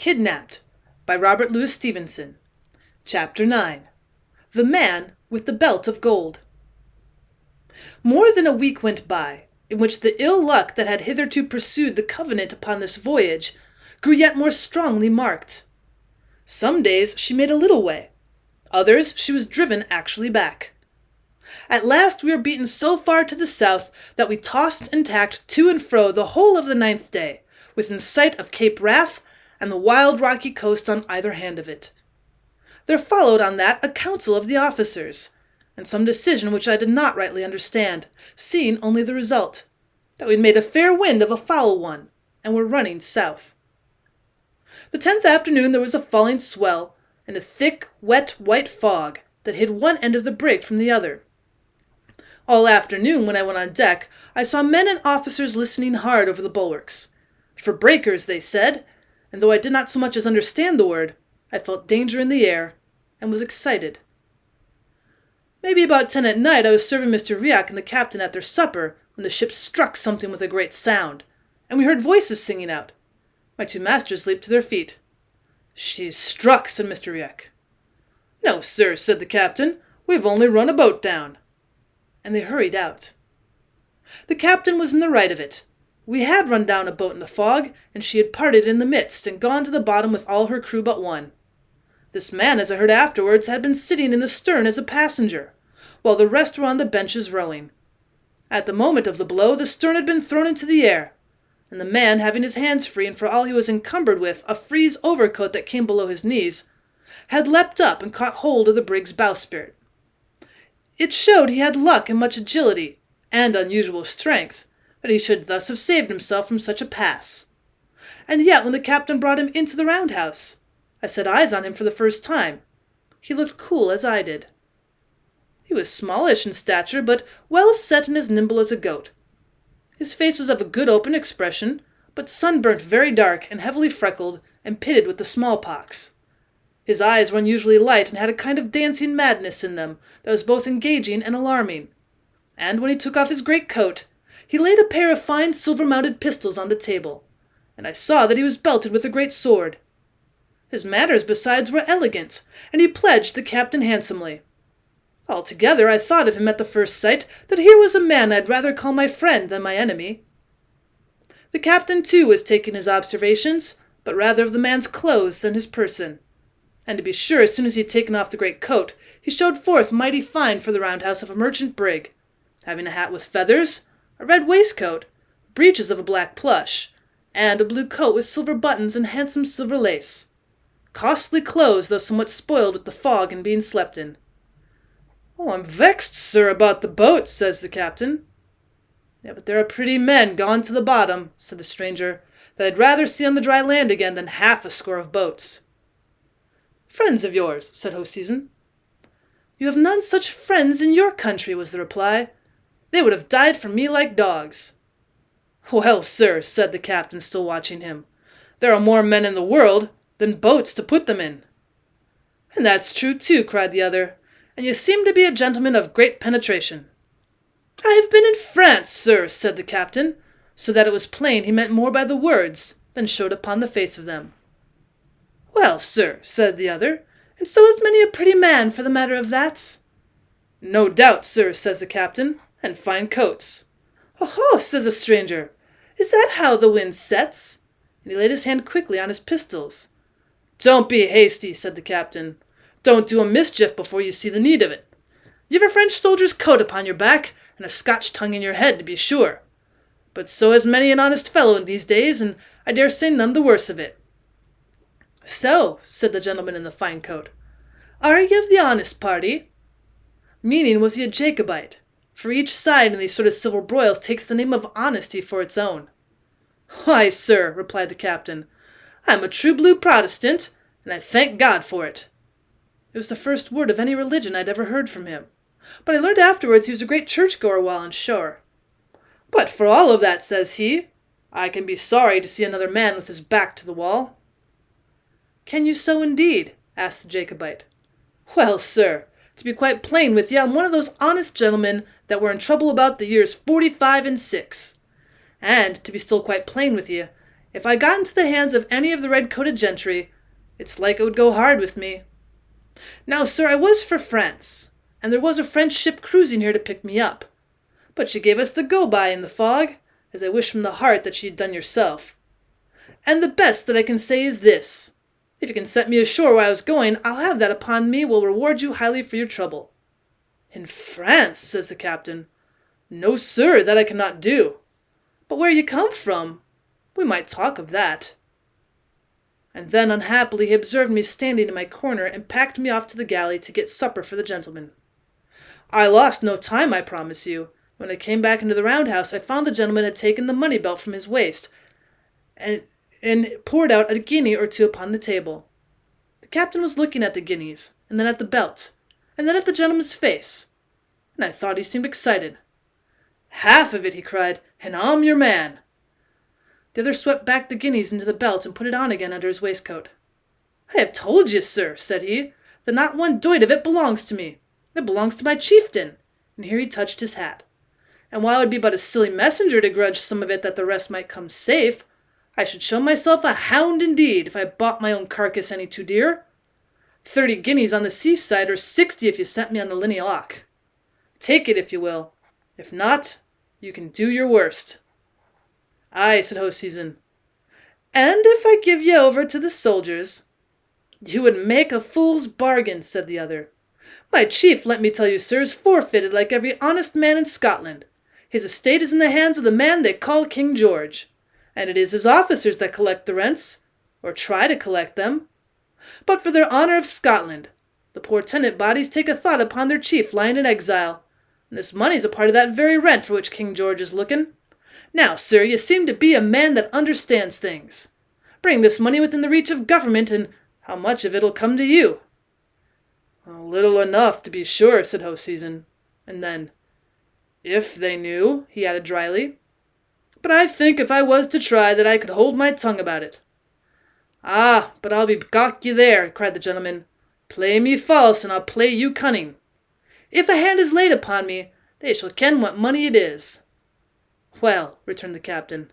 Kidnapped by Robert Louis Stevenson. Chapter 9. The Man with the Belt of Gold. More than a week went by, in which the ill luck that had hitherto pursued the Covenant upon this voyage grew yet more strongly marked. Some days she made a little way, others she was driven actually back. At last we were beaten so far to the south that we tossed and tacked to and fro the whole of the 9th day, within sight of Cape Wrath and the wild rocky coast on either hand of it. There followed on that a council of the officers, and some decision which I did not rightly understand, seeing only the result, that we'd made a fair wind of a foul one, and were running south. The 10th afternoon there was a falling swell, and a thick, wet, white fog that hid one end of the brig from the other. All afternoon, when I went on deck, I saw men and officers listening hard over the bulwarks. For breakers, they said, and though I did not so much as understand the word, I felt danger in the air, and was excited. Maybe about 10 at night I was serving Mr. Riach and the captain at their supper, when the ship struck something with a great sound, and we heard voices singing out. My two masters leaped to their feet. "She's struck," said Mr. Riach. "No, sir," said the captain. "We've only run a boat down." And they hurried out. The captain was in the right of it. We had run down a boat in the fog, and she had parted in the midst and gone to the bottom with all her crew but one. This man, as I heard afterwards, had been sitting in the stern as a passenger, while the rest were on the benches rowing. At the moment of the blow, the stern had been thrown into the air, and the man, having his hands free and for all he was encumbered with a frieze overcoat that came below his knees, had leapt up and caught hold of the brig's bowsprit. It showed he had luck and much agility, and unusual strength, that he should thus have saved himself from such a pass. And yet when the captain brought him into the roundhouse, I set eyes on him for the first time. He looked cool as I did. He was smallish in stature, but well set and as nimble as a goat. His face was of a good open expression, but sunburnt very dark and heavily freckled and pitted with the smallpox. His eyes were unusually light and had a kind of dancing madness in them that was both engaging and alarming. And when he took off his great coat, he laid a pair of fine silver-mounted pistols on the table, and I saw that he was belted with a great sword. His manners, besides, were elegant, and he pledged the captain handsomely. Altogether, I thought of him at the first sight that here was a man I'd rather call my friend than my enemy. The captain, too, was taking his observations, but rather of the man's clothes than his person. And to be sure, as soon as he had taken off the great coat, he showed forth mighty fine for the roundhouse of a merchant brig, having a hat with feathers, a red waistcoat, breeches of a black plush, and a blue coat with silver buttons and handsome silver lace. Costly clothes, though somewhat spoiled with the fog and being slept in. "Oh, I'm vexed, sir, about the boat," says the captain. "Yeah, but there are pretty men gone to the bottom," said the stranger, "that I'd rather see on the dry land again than half a score of boats." "Friends of yours," said Hoseason. "You have none such friends in your country," was the reply. "They would have died for me like dogs." "Well, sir," said the captain, still watching him, "there are more men in the world than boats to put them in." "And that's true, too," cried the other, "and you seem to be a gentleman of great penetration." "I have been in France, sir," said the captain, so that it was plain he meant more by the words than showed upon the face of them. "Well, sir," said the other, "and so is many a pretty man for the matter of that." "No doubt, sir," says the captain, "and fine coats." "Oho," says the stranger, "is that how the wind sets?" And he laid his hand quickly on his pistols. "Don't be hasty," said the captain. "Don't do a mischief before you see the need of it. You've a French soldier's coat upon your back, and a Scotch tongue in your head, to be sure. But so has many an honest fellow in these days, and I dare say none the worse of it." "So," said the gentleman in the fine coat, "are ye of the honest party?" Meaning, was he a Jacobite? For each side in these sort of civil broils takes the name of honesty for its own. "Why, sir," replied the captain, "I'm a true blue Protestant, and I thank God for it." It was the first word of any religion I'd ever heard from him, but I learned afterwards he was a great church-goer while on shore. "But for all of that," says he, "I can be sorry to see another man with his back to the wall." "Can you so indeed?" asked the Jacobite. "Well, sir, to be quite plain with you, I'm one of those honest gentlemen that were in trouble about the years 45 and 6. And, to be still quite plain with you, If I got into the hands of any of the red-coated gentry, it's like it would go hard with me. Now, sir, I was for France, and there was a French ship cruising here to pick me up. But she gave us the go-by in the fog, as I wish from the heart that she had done yourself. And the best that I can say is this. If you can set me ashore where I was going, I'll have that upon me will reward you highly for your trouble. In France, says the captain. No, sir, that I cannot do. But where you come from, we might talk of that. And then unhappily he observed me standing in my corner and packed me off to the galley to get supper for the gentlemen. I lost no time, I promise you. When I came back into the roundhouse, I found the gentleman had taken the money belt from his waist and poured out a guinea or two upon the table. The captain was looking at the guineas, and then at the belt, and then at the gentleman's face, and I thought he seemed excited. Half of it, he cried, and I'm your man. The other swept back the guineas into the belt and put it on again under his waistcoat. I have told you, sir, said he, that not one doit of it belongs to me. It belongs to my chieftain. And here he touched his hat. And while I would be but a silly messenger to grudge some of it that the rest might come safe, I should show myself a hound indeed if I bought my own carcass any too dear. 30 guineas on the seaside, or 60 if you sent me on the Linney Loch. Take it if you will. If not, you can do your worst. Aye, said Hoseason. And if I give ye over to the soldiers? You would make a fool's bargain, said the other. My chief, let me tell you, sir, is forfeited like every honest man in Scotland. His estate is in the hands of the man they call King George, and it is his officers that collect the rents, or try to collect them. But for their honour of Scotland, the poor tenant bodies take a thought upon their chief lying in exile, and this money's a part of that very rent for which King George is looking. Now, sir, you seem to be a man that understands things. Bring this money within the reach of government, and how much of it'll come to you? Little enough, to be sure, said Hoseason. And then, if they knew, he added dryly. But I think if I was to try that I could hold my tongue about it. Ah, but I'll be gawk ye there, cried the gentleman. Play me false, and I'll play you cunning. If a hand is laid upon me, they shall ken what money it is. Well, returned the captain,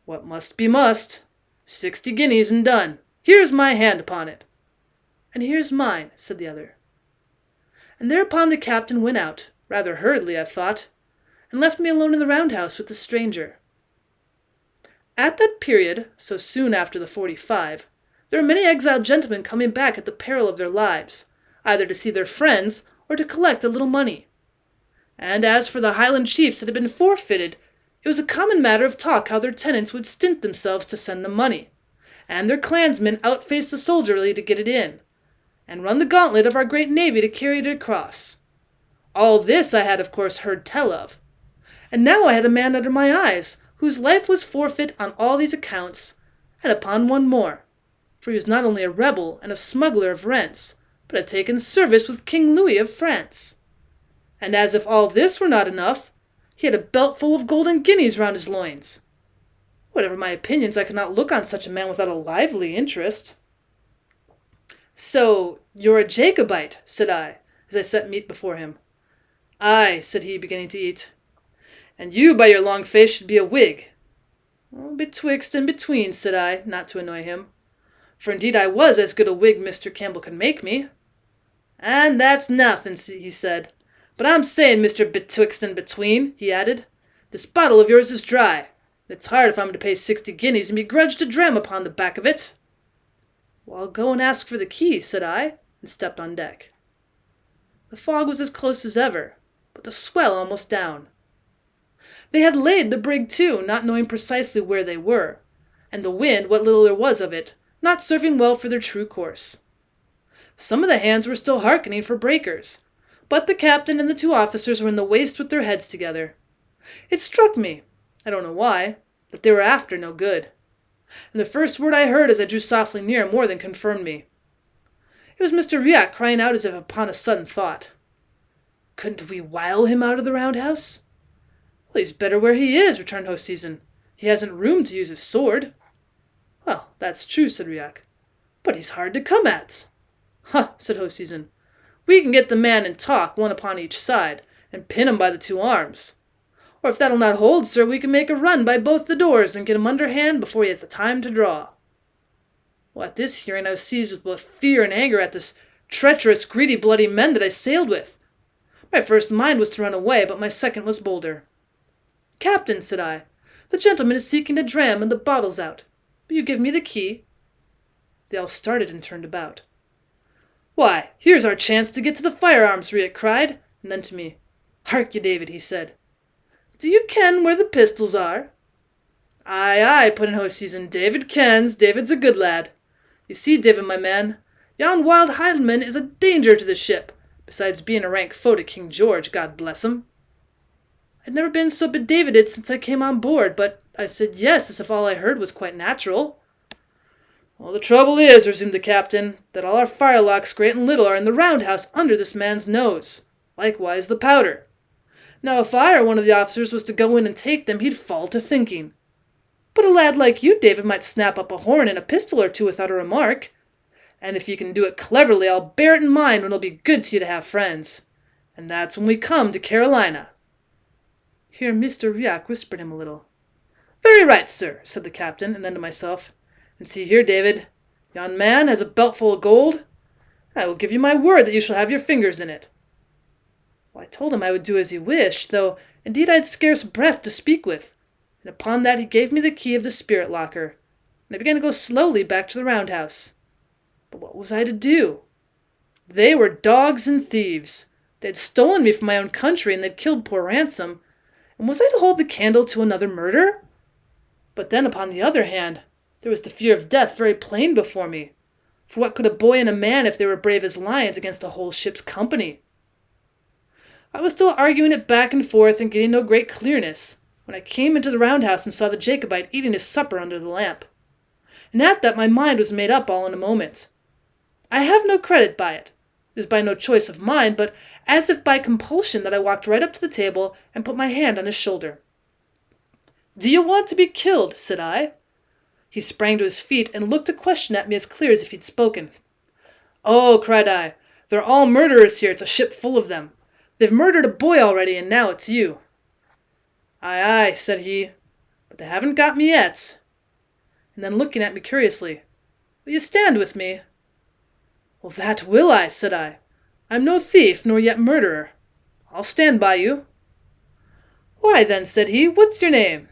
what must be must. 60 guineas and done. Here's my hand upon it. And here's mine, said the other. And thereupon the captain went out, rather hurriedly, I thought, and left me alone in the roundhouse with the stranger. At that period, so soon after the 45, there were many exiled gentlemen coming back at the peril of their lives, either to see their friends or to collect a little money. And as for the Highland chiefs that had been forfeited, it was a common matter of talk how their tenants would stint themselves to send them money, and their clansmen outface the soldiery to get it in, and run the gauntlet of our great navy to carry it across. All this I had, of course, heard tell of. And now I had a man under my eyes, whose life was forfeit on all these accounts, and upon one more, for he was not only a rebel and a smuggler of rents, but had taken service with King Louis of France. And as if all this were not enough, he had a belt full of golden guineas round his loins. Whatever my opinions, I could not look on such a man without a lively interest. So, you're a Jacobite, said I, as I set meat before him. Aye, said he, beginning to eat. And you, by your long face, should be a Whig. Betwixt and between, said I, not to annoy him. For indeed I was as good a Whig Mr. Campbell could make me. And that's nothing, he said. But I'm saying, Mr. Betwixt and Between, he added, this bottle of yours is dry, and it's hard if I'm to pay 60 guineas and be grudged a dram upon the back of it. Well, I'll go and ask for the key, said I, and stepped on deck. The fog was as close as ever, but the swell almost down. They had laid the brig to, not knowing precisely where they were, and the wind, what little there was of it, not serving well for their true course. Some of the hands were still hearkening for breakers, but the captain and the 2 officers were in the waist with their heads together. It struck me, I don't know why, that they were after no good. And the first word I heard as I drew softly near more than confirmed me. It was Mr. Riach crying out as if upon a sudden thought. Couldn't we wile him out of the roundhouse? Well, he's better where he is, returned Hoseason. He hasn't room to use his sword. Well, that's true, said Riach. But he's hard to come at. Huh, said Hoseason. We can get the man in talk, one upon each side, and pin him by the 2 arms. Or if that'll not hold, sir, we can make a run by both the doors and get him underhand before he has the time to draw." Well, at this hearing I was seized with both fear and anger at this treacherous, greedy, bloody men that I sailed with. My first mind was to run away, but my second was bolder. "Captain," said I, "the gentleman is seeking a dram and the bottle's out. Will you give me the key?" They all started and turned about. "Why, here's our chance to get to the firearms," Riet cried, and then to me, "Hark ye, David," he said, "do you ken where the pistols are?" "Aye, aye," put in Hoseason, "David kens. David's a good lad. You see, David, my man, yon wild Highlandman is a danger to the ship, besides being a rank foe to King George, God bless him." I'd never been so bedavided since I came on board, but I said yes, as if all I heard was quite natural. "Well, the trouble is," resumed the captain, "that all our firelocks, great and little, are in the roundhouse under this man's nose. Likewise the powder. Now, if I or one of the officers was to go in and take them, he'd fall to thinking. But a lad like you, David, might snap up a horn and a pistol or two without a remark. And if you can do it cleverly, I'll bear it in mind when it'll be good to you to have friends. And that's when we come to Carolina." Here Mr. Riach whispered him a little. "Very right, sir," said the captain, and then to myself, "And see here, David, yon man has a belt full of gold. I will give you my word that you shall have your fingers in it." Well, I told him I would do as he wished, though indeed I had scarce breath to speak with, and upon that he gave me the key of the spirit locker, and I began to go slowly back to the roundhouse. But what was I to do? They were dogs and thieves. They had stolen me from my own country, and they'd killed poor Ransom. And was I to hold the candle to another murder? But then, upon the other hand, there was the fear of death very plain before me. For what could a boy and a man if they were brave as lions against a whole ship's company? I was still arguing it back and forth and getting no great clearness, when I came into the roundhouse and saw the Jacobite eating his supper under the lamp. And at that my mind was made up all in a moment. I have no credit by it. It was by no choice of mine, but as if by compulsion that I walked right up to the table and put my hand on his shoulder. "Do you want to be killed?" said I. He sprang to his feet and looked a question at me as clear as if he'd spoken. "Oh," cried I, "they're all murderers here. It's a ship full of them. They've murdered a boy already, and now it's you." "Aye, aye," said he, "but they haven't got me yet." And then looking at me curiously, "Will you stand with me?" "Well, that will I," said I. "I'm no thief, nor yet murderer. I'll stand by you." "Why, then," said he, "what's your name?"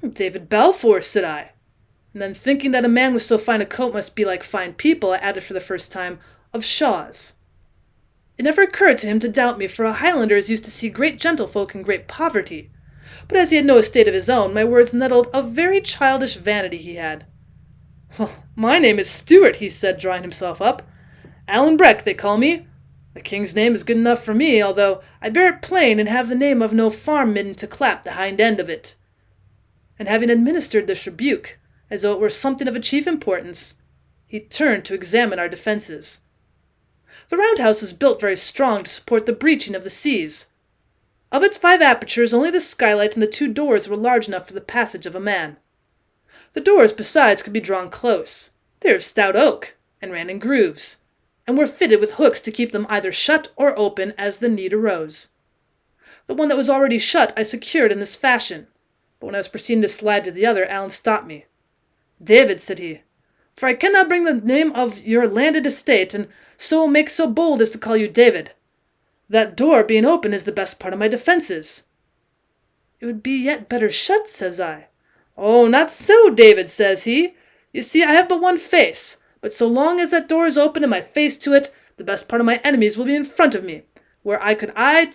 "David Balfour," said I. And then thinking that a man with so fine a coat must be like fine people, I added for the first time, "of Shaw's." It never occurred to him to doubt me, for a Highlander is used to see great gentlefolk in great poverty. But as he had no estate of his own, my words nettled a very childish vanity he had. "Well, my name is Stewart," he said, drawing himself up. "Alan Breck, they call me. The king's name is good enough for me, although I bear it plain and have the name of no farm midden to clap the hind end of it." And having administered this rebuke, as though it were something of a chief importance, he turned to examine our defences. The roundhouse was built very strong to support the breaching of the seas. Of its 5 apertures, only the skylight and the 2 doors were large enough for the passage of a man. The doors, besides, could be drawn close. They were of stout oak, and ran in grooves, and were fitted with hooks to keep them either shut or open as the need arose. The one that was already shut I secured in this fashion, but when I was proceeding to slide to the other, Alan stopped me. "David," said he, "for I cannot bring the name of your landed estate, and so make so bold as to call you David. That door being open is the best part of my defences." "It would be yet better shut," says I. "Oh, not so, David," says he. "You see, I have but one face, but so long as that door is open and my face to it, the best part of my enemies will be in front of me, where I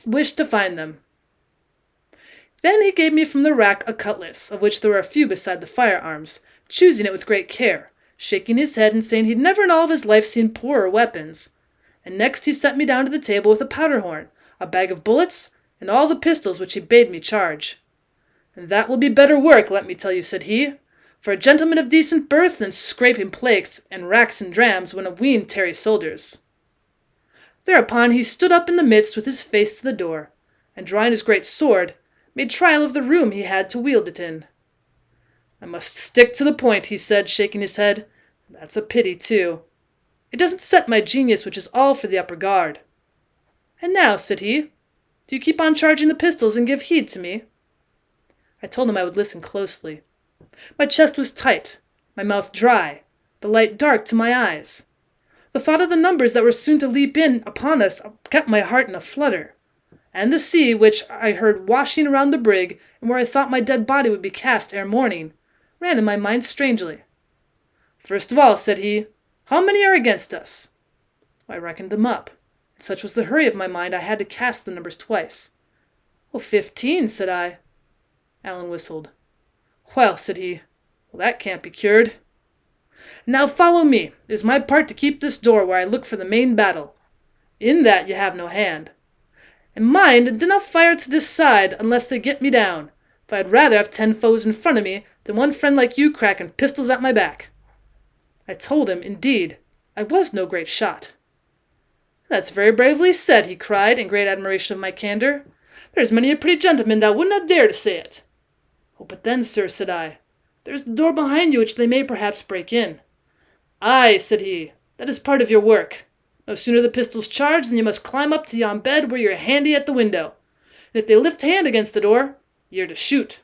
wish to find them." Then he gave me from the rack a cutlass, of which there were a few beside the firearms, choosing it with great care, shaking his head and saying he'd never in all of his life seen poorer weapons. And next he set me down to the table with a powder horn, a bag of bullets, and all the pistols which he bade me charge. "And that will be better work, let me tell you," said he, "for a gentleman of decent birth than scraping plates and racks and drams when a wheen tarry soldiers." Thereupon he stood up in the midst with his face to the door, and drawing his great sword, made trial of the room he had to wield it in. "I must stick to the point," he said, shaking his head. "That's a pity, too. It doesn't set my genius, which is all for the upper guard. And now," said he, "do you keep on charging the pistols and give heed to me? I told him I would listen closely. My chest was tight, my mouth dry, the light dark to my eyes. The thought of the numbers that were soon to leap in upon us kept my heart in a flutter. And the sea, which I heard washing around the brig, and where I thought my dead body would be cast ere morning, ran in my mind strangely. "First of all," said he, "how many are against us?" I reckoned them up. Such was the hurry of my mind, I had to cast the numbers twice. "Well, 15, said I. Alan whistled. "Well," said he, "well, that can't be cured. Now follow me. It is my part to keep this door where I look for the main battle. In that you have no hand. And mind, dinna fire to this side unless they get me down, for I'd rather have 10 foes in front of me than one friend like you cracking pistols at my back." I told him, indeed, I was no great shot. "That's very bravely said," he cried, in great admiration of my candour. "There's many a pretty gentleman that would not dare to say it." "Oh, but then, sir," said I, "there is the door behind you which they may perhaps break in." "Aye," said he, "that is part of your work. No sooner the pistols charge than you must climb up to yon bed where you're handy at the window. And if they lift hand against the door, you're to shoot.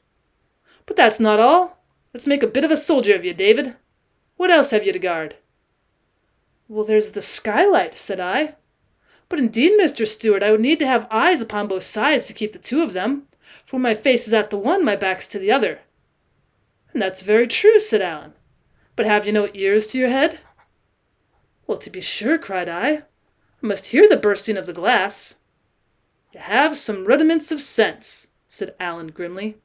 But that's not all. Let's make a bit of a soldier of you, David. What else have you to guard?" "Well, there's the skylight," said I. "But indeed, Mr. Stewart, I would need to have eyes upon both sides to keep the two of them, for when my face is at the one, my back's to the other." "And that's very true," said Alan. "But have you no ears to your head?" "Well, to be sure," cried I must hear the bursting of the glass." "You have some rudiments of sense," said Alan grimly.